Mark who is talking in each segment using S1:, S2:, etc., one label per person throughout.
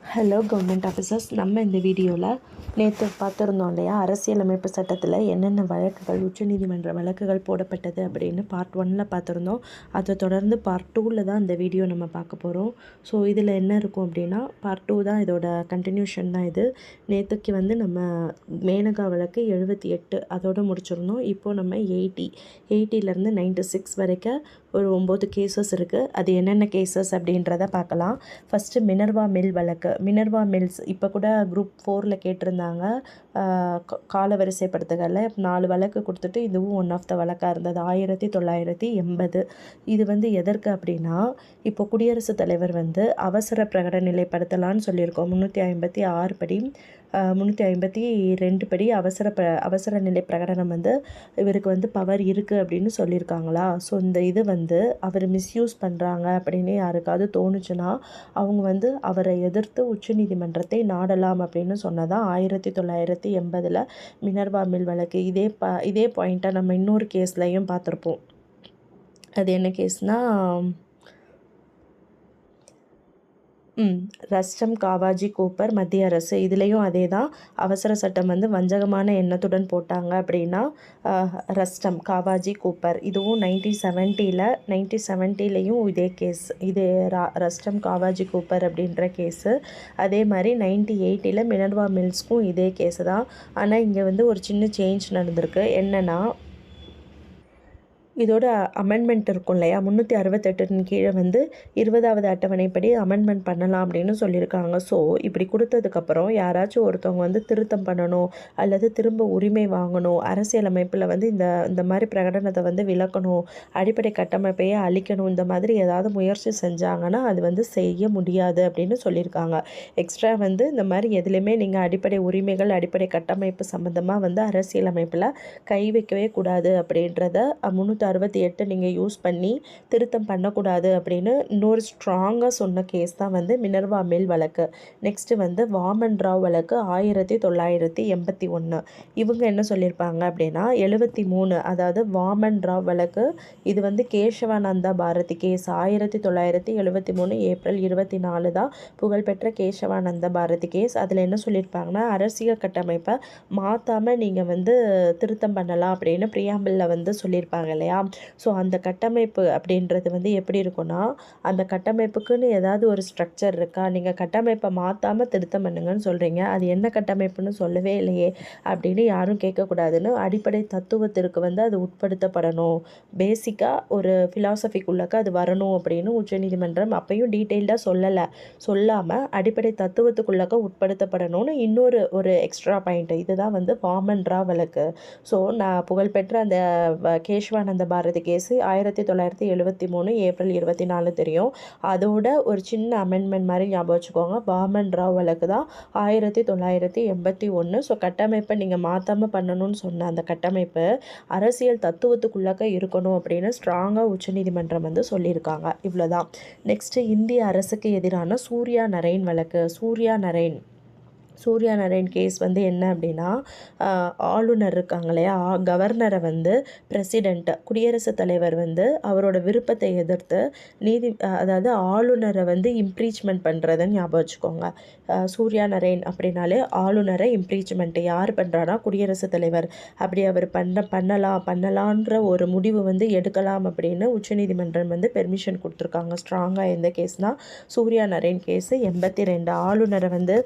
S1: Hello government officers, நம்ம இந்த வீடியோவில் நேற்று பார்த்துருந்தோம் இல்லையா, அரசியலமைப்பு சட்டத்தில் என்னென்ன வழக்குகள் உச்சநீதிமன்ற வழக்குகள் போடப்பட்டது அப்படின்னு பார்ட் 1ல் பார்த்துருந்தோம். அதை தொடர்ந்து பார்ட் 2ல் தான் இந்த வீடியோ நம்ம பார்க்க போகிறோம். ஸோ இதில் என்ன இருக்கும் அப்படின்னா, பார்ட் 2 தான் இதோட கண்டினியூஷன் தான் இது. நேற்றுக்கு வந்து நம்ம மேனகா வழக்கு 78 அதோடு முடிச்சிருந்தோம். இப்போது நம்ம 80லேருந்து 96 வரைக்கும் ஒரு 9 கேசஸ் இருக்குது. அது என்னென்ன கேசஸ் அப்படின்றத பார்க்கலாம். ஃபஸ்ட்டு மினர்வா மில் வழக்கு. மினர்வா மில்ஸ் இப்போ கூட குரூப் 4ல் கேட்டிருந்தாங்க. கால வரிசைப்படுத்துகளில் 4 வழக்கு கொடுத்துட்டு இதுவும் ஒன் ஆஃப் த வழக்காக இருந்தது 1980. இது வந்து எதற்கு அப்படின்னா, இப்போ குடியரசுத் தலைவர் வந்து அவசர பிரகடன நிலைப்படுத்தலான்னு சொல்லியிருக்கோம். 356 படி 352 படி அவசர நிலை பிரகடனம் வந்து இவருக்கு வந்து பவர் இருக்குது அப்படின்னு சொல்லியிருக்காங்களா. ஸோ இந்த இது வந்து அவர் மிஸ்யூஸ் பண்ணுறாங்க அப்படின்னு யாருக்காவது தோணுச்சுன்னா அவங்க வந்து அவரை எதிர்த்து உச்சநீதிமன்றத்தை நாடலாம் அப்படின்னு சொன்னதான் 1980 மினர்வா மில் வழக்கு. இதே பாயிண்ட்டை நம்ம இன்னொரு கேஸ்லையும் பார்த்துருப்போம். அது என்ன கேஸ்னால், ரஸ்டம் காவாஜி கூப்பர் மத்திய அரசு. இதுலேயும் அதே தான். அவசர சட்டம் வந்து வஞ்சகமான எண்ணத்துடன் போட்டாங்க அப்படின்னா ரஸ்டம் காவாஜி கூப்பர். இதுவும் 1970லேயும் இதே கேஸ். இது ரஸ்டம் காவாஜி கூப்பர் அப்படின்ற கேஸு. அதே மாதிரி 98ல் மினர்வா மில்ஸ்க்கும் இதே கேஸு தான். ஆனால் இங்கே வந்து ஒரு சின்ன சேஞ்ச் நடந்திருக்கு. என்னென்னா, இதோட அமெண்ட்மெண்ட் இருக்கும் இல்லையா, 368 கீழே வந்து 20வது அட்டவணைப்படி அமெண்ட்மெண்ட் பண்ணலாம் அப்படின்னு சொல்லியிருக்காங்க. ஸோ இப்படி கொடுத்ததுக்கப்புறம் யாராச்சும் ஒருத்தவங்க வந்து திருத்தம் பண்ணணும் அல்லது திரும்ப உரிமை வாங்கணும், அரசியலமைப்பில் வந்து இந்த மாதிரி பிரகடனத்தை வந்து விலக்கணும், அடிப்படை கட்டமைப்பையே அழிக்கணும், இந்த மாதிரி ஏதாவது முயற்சி செஞ்சாங்கன்னா அது வந்து செய்ய முடியாது அப்படின்னு சொல்லியிருக்காங்க. எக்ஸ்ட்ரா வந்து இந்த மாதிரி எதுலேயுமே நீங்கள் அடிப்படை உரிமைகள் அடிப்படை கட்டமைப்பு சம்மந்தமாக வந்து அரசியலமைப்பில் கை வைக்கவே கூடாது அப்படின்றத 368 நீங்கள் யூஸ் பண்ணி திருத்தம் பண்ணக்கூடாது அப்படின்னு இன்னொரு ஸ்ட்ராங்காக சொன்ன கேஸ் தான் வந்து மினர்வா மில் வழக்கு. நெக்ஸ்ட்டு வந்து வாமன் ராவ் வழக்கு 1981. இவங்க என்ன சொல்லியிருப்பாங்க அப்படின்னா 73, அதாவது வாமன் ராவ் வழக்கு. இது வந்து கேசவானந்தா பாரதி கேஸ். 1973 ஏப்ரல் 24 தான் புகழ்பெற்ற கேசவானந்த பாரதி கேஸ். அதில் என்ன சொல்லியிருப்பாங்கன்னா, அரசியல் கட்டமைப்பை மாற்றாமல் நீங்கள் வந்து திருத்தம் பண்ணலாம் அப்படின்னு பிரியாம்பிளில் வந்து சொல்லியிருப்பாங்க இல்லையா. ஸோ அந்த கட்டமைப்பு அப்படின்றது வந்து எப்படி இருக்குன்னா, அந்த கட்டமைப்புக்குன்னு ஏதாவது ஒரு ஸ்ட்ரக்சர் இருக்கா, நீங்கள் கட்டமைப்பை மாற்றாமல் திருத்தம் பண்ணுங்கன்னு சொல்கிறீங்க, அது என்ன கட்டமைப்புன்னு சொல்லவே இல்லையே அப்படின்னு யாரும் கேட்கக்கூடாதுன்னு அடிப்படை தத்துவத்திற்கு வந்து அது உட்படுத்தப்படணும், பேசிக்காக ஒரு ஃபிலாசபிக்குள்ளக்க அது வரணும் அப்படின்னு உச்சநீதிமன்றம் அப்பையும் டீட்டெயில்டாக சொல்லாமல் அடிப்படை தத்துவத்துக்குள்ளக்க உட்படுத்தப்படணும்னு இன்னொரு ஒரு எக்ஸ்ட்ரா பாயிண்ட். இதுதான் வந்து வாமன் ராவ் வழக்கு. ஸோ நான் புகழ்பெற்ற அந்த கேசவானந்த பாரதி கேஸு 1973 ஏப்ரல் 24 தெரியும். அதோட ஒரு சின்ன அமெண்ட்மெண்ட் மாதிரி ஞாபகம் வச்சுக்கோங்க. வாமன் ராவ் வழக்கு தான் 1981. ஸோ கட்டமைப்பை நீங்கள் மாற்றாமல் பண்ணணும்னு சொன்ன அந்த கட்டமைப்பு அரசியல் தத்துவத்துக்குள்ளக்க இருக்கணும் அப்படின்னு ஸ்ட்ராங்காக உச்சநீதிமன்றம் வந்து சொல்லியிருக்காங்க. இவ்வளோதான். நெக்ஸ்ட்டு இந்திய அரசுக்கு எதிரான சூர்யா நரேன் வழக்கு. சூர்யா நரேன் கேஸ் வந்து என்ன அப்படின்னா, ஆளுநர் இருக்காங்க இல்லையா, கவர்னரை வந்து குடியரசுத் தலைவர் வந்து அவரோட விருப்பத்தை எதிர்த்து அதாவது ஆளுநரை வந்து இம்ப்ரீச்மெண்ட் பண்ணுறதுன்னு ஞாபகம் வச்சுக்கோங்க. சூர்யா நரேன் அப்படின்னாலே ஆளுநரை இம்ப்ரீச்மெண்ட்டு யார் பண்ணுறான்னா குடியரசுத் தலைவர். அப்படி அவர் பண்ணலான்ற ஒரு முடிவு வந்து எடுக்கலாம் அப்படின்னு உச்சநீதிமன்றம் வந்து பெர்மிஷன் கொடுத்துருக்காங்க ஸ்ட்ராங்காக. எந்த கேஸ்னால் சூர்யா நரேன் கேஸு 82.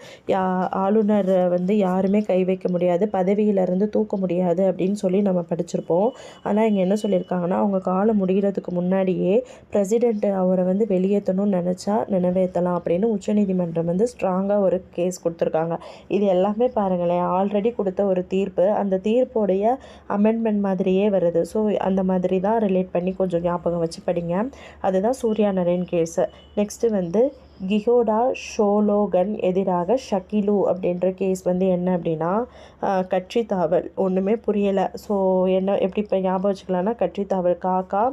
S1: ஆளுநரை வந்து யாருமே கை வைக்க முடியாது, பதவியிலிருந்து தூக்க முடியாது அப்படின்னு சொல்லி நம்ம படிச்சிருப்போம். ஆனால் இங்கே என்ன சொல்லியிருக்காங்கன்னா, அவங்க காலம் முடிகிறதுக்கு முன்னாடியே பிரசிடெண்ட் அவரை வந்து வெளியேற்றணும்னு நினச்சா நிறைவேற்றலாம் அப்படின்னு உச்சநீதிமன்றம் வந்து ஸ்ட்ராங்காக ஒரு கேஸ் கொடுத்துருக்காங்க. இது எல்லாமே பாருங்களேன், ஆல்ரெடி கொடுத்த ஒரு தீர்ப்பு, அந்த தீர்ப்போடைய அமெண்ட்மெண்ட் மாதிரியே வருது. ஸோ அந்த மாதிரி தான் ரிலேட் பண்ணி கொஞ்சம் ஞாபகம் வச்சு படிங்க. அதுதான் சூர்யா நரேன் கேஸு. நெக்ஸ்ட்டு வந்து கிஹோடா ஷோலோகன் எதிராக ஷக்கிலு அப்படின்ற கேஸ் வந்து என்ன அப்படின்னா, கட்சி தாவல். ஒன்றுமே புரியலை. ஸோ எப்படி இப்போ ஞாபகம் வச்சுக்கலாம்னா, கட்சி தாவல் காக்கா,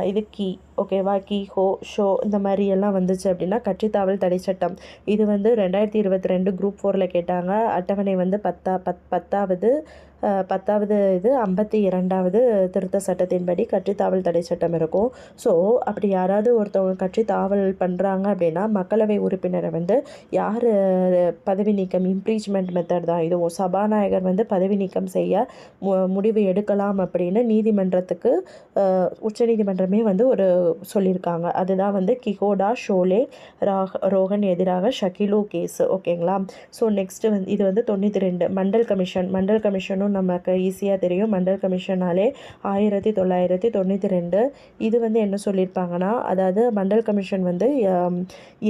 S1: இது கீ, ஓகேவா, கீ ஹோ ஷோ இந்த மாதிரி எல்லாம் வந்துச்சு அப்படின்னா கட்சி தாவல் தடை சட்டம். இது வந்து 2022 குரூப் 4ல் கேட்டாங்க. அட்டவணை வந்து 10வது 10வது இது 52வது திருத்த சட்டத்தின்படி கட்சித்தாவல் தடை சட்டம் இருக்கும். ஸோ அப்படி யாராவது ஒருத்தவங்க கட்சி தாவல் பண்ணுறாங்க அப்படின்னா மக்களவை உறுப்பினரை வந்து யார் பதவி நீக்கம் இம்பீச்மெண்ட் மெத்தட் தான் இதுவும் சபாநாயகர் வந்து பதவி நீக்கம் செய்ய முடிவு எடுக்கலாம் அப்படின்னு நீதிமன்றத்துக்கு உச்சநீதிமன்றமே வந்து ஒரு சொல்லியிருக்காங்க. அதுதான் வந்து கிகோடா ஷோலே ரோகன் எதிராக ஷகிலு கேஸ். ஓகேங்களா. ஸோ நெக்ஸ்ட்டு வந்து இது வந்து 92 மண்டல் கமிஷனும் நமக்கு ஈஸியாக தெரியும். மண்டல் கமிஷனாலே 1992. இது வந்து என்ன சொல்லியிருப்பாங்கன்னா, அதாவது மண்டல் கமிஷன் வந்து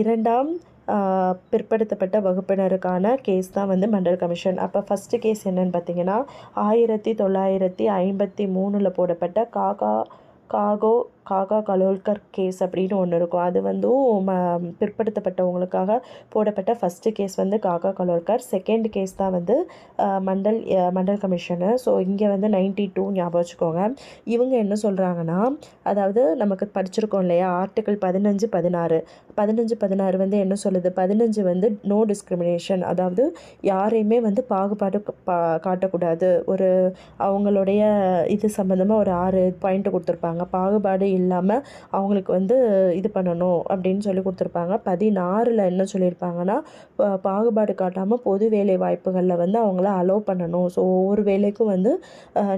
S1: 2ஆம் பிற்படுத்தப்பட்ட வகுப்பினருக்கான கேஸ் தான் வந்து மண்டல் கமிஷன். அப்போ ஃபஸ்ட்டு கேஸ் என்னன்னு பார்த்தீங்கன்னா 1953 போடப்பட்ட காகா கலோல்கர் கேஸ் அப்படின்னு ஒன்று இருக்கும். அது வந்து பிற்படுத்தப்பட்டவங்களுக்காக போடப்பட்ட ஃபஸ்ட்டு கேஸ் வந்து காகா கலோல்கர். செகண்ட் கேஸ் தான் வந்து மண்டல் கமிஷனு. ஸோ இங்கே வந்து 92 ஞாபகம் வச்சுக்கோங்க. இவங்க என்ன சொல்கிறாங்கன்னா, அதாவது நமக்கு படிச்சிருக்கோம் இல்லையா ஆர்டிக்கிள் 15, 16 வந்து என்ன சொல்லுது, 15 வந்து நோ டிஸ்கிரிமினேஷன், அதாவது யாரையுமே வந்து பாகுபாடு காட்டக்கூடாது. ஒரு அவங்களுடைய இது சம்மந்தமாக ஒரு 6 பாயிண்ட் கொடுத்துருப்பாங்க. பாகுபாடு இல்லாமல் அவங்களுக்கு வந்து இது பண்ணணும் அப்படின்னு சொல்லி கொடுத்துருப்பாங்க. 16ல் என்ன சொல்லியிருப்பாங்கன்னா, பாகுபாடு காட்டாமல் பொது வேலை வாய்ப்புகளில் வந்து அவங்கள அலோவ் பண்ணணும். ஸோ ஒவ்வொரு வேலைக்கும் வந்து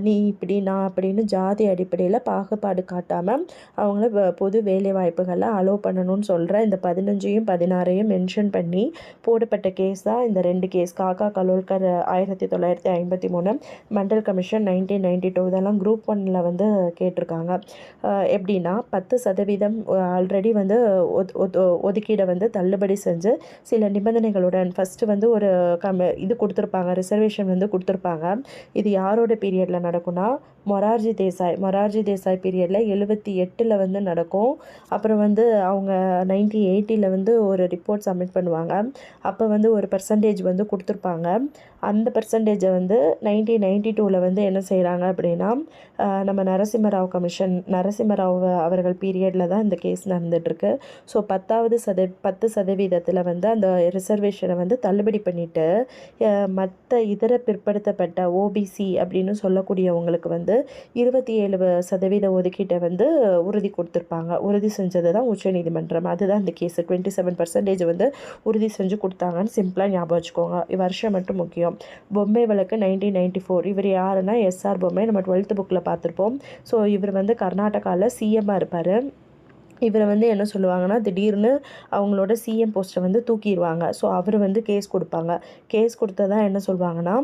S1: நீ இப்படி நான் அப்படின்னு ஜாதி அடிப்படையில் பாகுபாடு காட்டாமல் அவங்கள பொது வேலை வாய்ப்புகளில் அலோவ் பண்ணணும்னு சொல்கிற இந்த 15ஐயும் 16ஐயும் மென்ஷன் பண்ணி போடப்பட்ட கேஸ் தான் இந்த 2 கேஸ். காகா கலோல்கர் 1953, மண்டல் கமிஷன் 1992. இதெல்லாம் குரூப் 1ல் வந்து கேட்டிருக்காங்க. எப்படின்னா 10% ஆல்ரெடி வந்து ஒதுக்கீடை வந்து தள்ளுபடி செஞ்சு சில நிபந்தனைகளுடன் ஃபஸ்ட்டு வந்து ஒரு இது கொடுத்துருப்பாங்க, ரிசர்வேஷன் வந்து கொடுத்துருப்பாங்க. இது யாரோட பீரியடில் நடக்கும்னா மொரார்ஜி தேசாய் பீரியடில் 78ல் வந்து நடக்கும். அப்புறம் வந்து அவங்க 1980ல் வந்து ஒரு ரிப்போர்ட் சப்மிட் பண்ணுவாங்க. அப்போ வந்து ஒரு பெர்சன்டேஜ் வந்து கொடுத்துருப்பாங்க. அந்த பெர்சன்டேஜை வந்து 1992ல் வந்து என்ன செய்கிறாங்க அப்படின்னா, நம்ம நரசிம்மராவ் அவர்கள் பீரியடில் தான் இந்த கேஸ் நடந்துகிட்ருக்கு. ஸோ 10% வந்து அந்த ரிசர்வேஷனை வந்து தள்ளுபடி பண்ணிவிட்டு மற்ற இதர பிற்படுத்தப்பட்ட ஓபிசி அப்படின்னு சொல்லக்கூடியவங்களுக்கு வந்து 27% ஒதுக்கீட்டை வந்து உறுதி செஞ்சது தான் உச்சநீதிமன்றம். அதுதான் இந்த கேஸு. 27% வந்து உறுதி செஞ்சு கொடுத்தாங்கன்னு சிம்பிளாக ஞாபகம் வச்சுக்கோங்க. வருஷம் மட்டும் முக்கியம். பொம்மை வழக்கு 1994. இவர் யாருன்னா எஸ்ஆர் பொம்மை. நம்ம 12th புக்கில் பார்த்துருப்போம். ஸோ இவர் வந்து கர்நாடகாவில் சிஎம்மாக இருப்பார். இவரை வந்து என்ன சொல்லுவாங்கன்னா, திடீர்னு அவங்களோட சிஎம் போஸ்ட்டை வந்து தூக்கிடுவாங்க. ஸோ அவர் வந்து கேஸ் கொடுப்பாங்க. கேஸ் கொடுத்ததா என்ன சொல்லுவாங்கன்னா,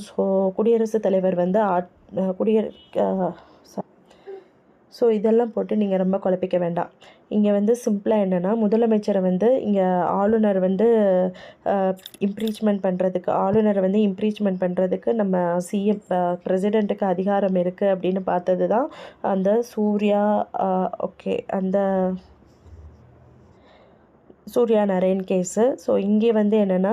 S1: ஸோ குடியரசுத் தலைவர் வந்து ஸோ இதெல்லாம் போட்டு நீங்கள் ரொம்ப குழப்பிக்க வேண்டாம். இங்கே வந்து சிம்பிளாக என்னென்னா, முதலமைச்சரை வந்து இங்கே ஆளுநரை வந்து இம்ப்ரீச்மெண்ட் பண்ணுறதுக்கு நம்ம சிஎம் பிரசிடெண்ட்டுக்கு அதிகாரம் இருக்குது அப்படின்னு பார்த்தது தான் அந்த சூர்யா நரேன் கேஸு. ஸோ இங்கே வந்து என்னென்னா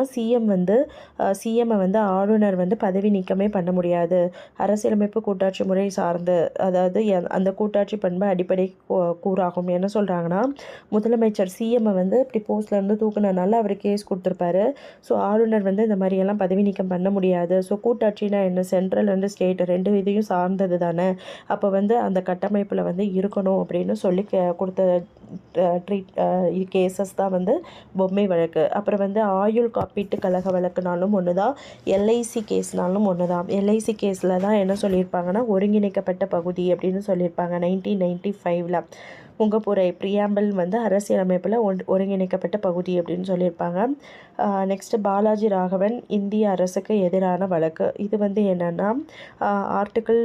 S1: சிஎம்மை வந்து ஆளுநர் வந்து பதவி நீக்கமே பண்ண முடியாது. அரசியலமைப்பு கூட்டாட்சி முறை சார்ந்து, அதாவது அந்த கூட்டாட்சி பண்பு அடிப்படை கூறாகும். என்ன சொல்கிறாங்கன்னா, முதலமைச்சர் சிஎம்மை வந்து இப்படி போஸ்ட்லேருந்து தூக்குனனால அவர் கேஸ் கொடுத்துருப்பாரு. ஸோ ஆளுநர் வந்து இந்த மாதிரியெல்லாம் பதவி நீக்கம் பண்ண முடியாது. ஸோ கூட்டாட்சினா என்ன, சென்ட்ரல் அண்ட் ஸ்டேட் 2 இதையும் சார்ந்தது தானே. அப்போ வந்து அந்த கட்டமைப்பில் வந்து இருக்கணும் அப்படின்னு சொல்லி கொடுத்த கேசஸ் தான் வந்து பொம்மை வழக்கு. அப்புறம் வந்து ஆயுள் காப்பீட்டு கழக வழக்குனாலும் ஒன்று தான், எல்ஐசி கேஸ்னாலும் ஒன்று தான். எல்ஐசி கேஸில் தான் என்ன சொல்லியிருப்பாங்கன்னா, ஒருங்கிணைக்கப்பட்ட பகுதி அப்படின்னு சொல்லியிருப்பாங்க 1995ல். முகப்புரை பிரியாம்பிள் வந்து அரசியலமைப்பில் ஒருங்கிணைக்கப்பட்ட பகுதி அப்படின்னு சொல்லியிருப்பாங்க. நெக்ஸ்ட்டு பாலாஜி ராகவன் இந்திய அரசுக்கு எதிரான வழக்கு. இது வந்து என்னென்னா ஆர்டிக்கிள்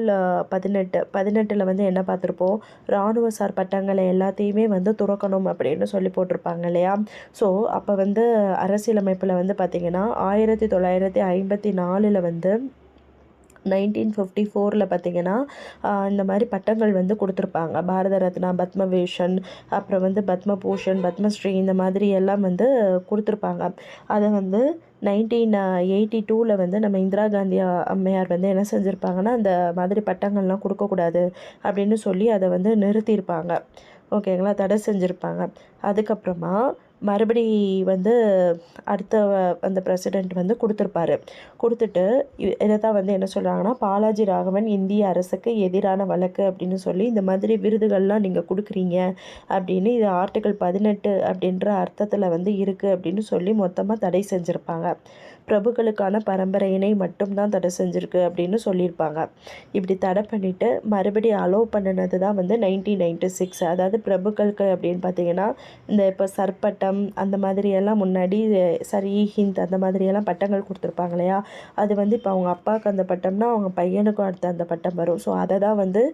S1: 18 வந்து என்ன பார்த்துருப்போம், இராணுவசார் பட்டங்களை எல்லாத்தையுமே வந்து துறக்கணும் அப்படின்னு சொல்லி போட்டிருப்பாங்க இல்லையா. ஸோ அப்போ வந்து அரசியலமைப்பில் வந்து பார்த்திங்கன்னா 1954 வந்து 1954 பார்த்திங்கன்னா இந்த மாதிரி பட்டங்கள் வந்து கொடுத்துருப்பாங்க. பாரத ரத்னா, பத்மபூஷன், அப்புறம் வந்து பத்மபூஷன், பத்மஸ்ரீ இந்த மாதிரி எல்லாம் வந்து கொடுத்துருப்பாங்க. அதை வந்து 1982 வந்து நம்ம இந்திரா காந்தி அம்மையார் வந்து என்ன செஞ்சுருப்பாங்கன்னா, அந்த மாதிரி பட்டங்கள்லாம் கொடுக்கக்கூடாது அப்படின்னு சொல்லி அதை வந்து நிறுத்தியிருப்பாங்க. ஓகேங்களா, தடை செஞ்சுருப்பாங்க. அதுக்கப்புறமா மறுபடி வந்து அடுத்த அந்த பிரசிடெண்ட் வந்து கொடுத்துருப்பாரு. கொடுத்துட்டு இதை தான் வந்து என்ன சொல்கிறாங்கன்னா, பாலாஜி ராகவன் இந்திய அரசுக்கு எதிரான வழக்கு அப்படின்னு சொல்லி இந்த மாதிரி விருதுகள்லாம் நீங்கள் கொடுக்குறீங்க அப்படின்னு, இது ஆர்டிகிள் 18 அப்படின்ற அர்த்தத்தில் வந்து இருக்குது அப்படின்னு சொல்லி மொத்தமாக தடை செஞ்சுருப்பாங்க. பிரபுக்களுக்கான பரம்பரையினை மட்டும்தான் தடை செஞ்சுருக்கு அப்படின்னு சொல்லியிருப்பாங்க. இப்படி தடை பண்ணிவிட்டு மறுபடியும் அலோவ் பண்ணினது தான் வந்து 1996. அதாவது பிரபுக்களுக்கு அப்படின்னு பார்த்தீங்கன்னா, இந்த இப்போ சர்பட்டம் அந்த மாதிரியெல்லாம் முன்னாடி சரி ஹிந்த் அந்த மாதிரியெல்லாம் பட்டங்கள் கொடுத்துருப்பாங்க இல்லையா, அது வந்து இப்போ அவங்க அப்பாவுக்கு அந்த பட்டம்னா அவங்க பையனுக்கும் அடுத்து அந்த பட்டம் வரும். ஸோ அதை தான் வந்து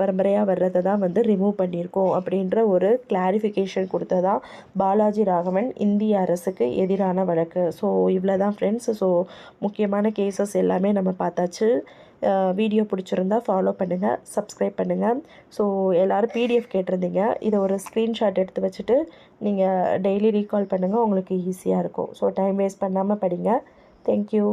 S1: பரம்பரையாக வர்றதை தான் வந்து ரிமூவ் பண்ணியிருக்கோம் அப்படின்ற ஒரு கிளாரிஃபிகேஷன் கொடுத்ததான் பாலாஜி ராகவன் இந்திய அரசுக்கு எதிரான வழக்கு. ஸோ இவ்வளோ தான் ஃப்ரெண்ட்ஸ். ஸோ முக்கியமான கேசஸ் எல்லாமே நம்ம பார்த்தாச்சு. வீடியோ பிடிச்சிருந்தா ஃபாலோ பண்ணுங்கள், சப்ஸ்கிரைப் பண்ணுங்கள். ஸோ எல்லோரும் பிடிஎஃப் கேட்டிருந்தீங்க. இதை ஒரு ஸ்க்ரீன்ஷாட் எடுத்து வச்சுட்டு நீங்கள் டெய்லி ரீகால் பண்ணுங்கள், உங்களுக்கு ஈஸியாக இருக்கும். ஸோ டைம் வேஸ்ட் பண்ணாமல் படிங்க. தேங்க்யூ.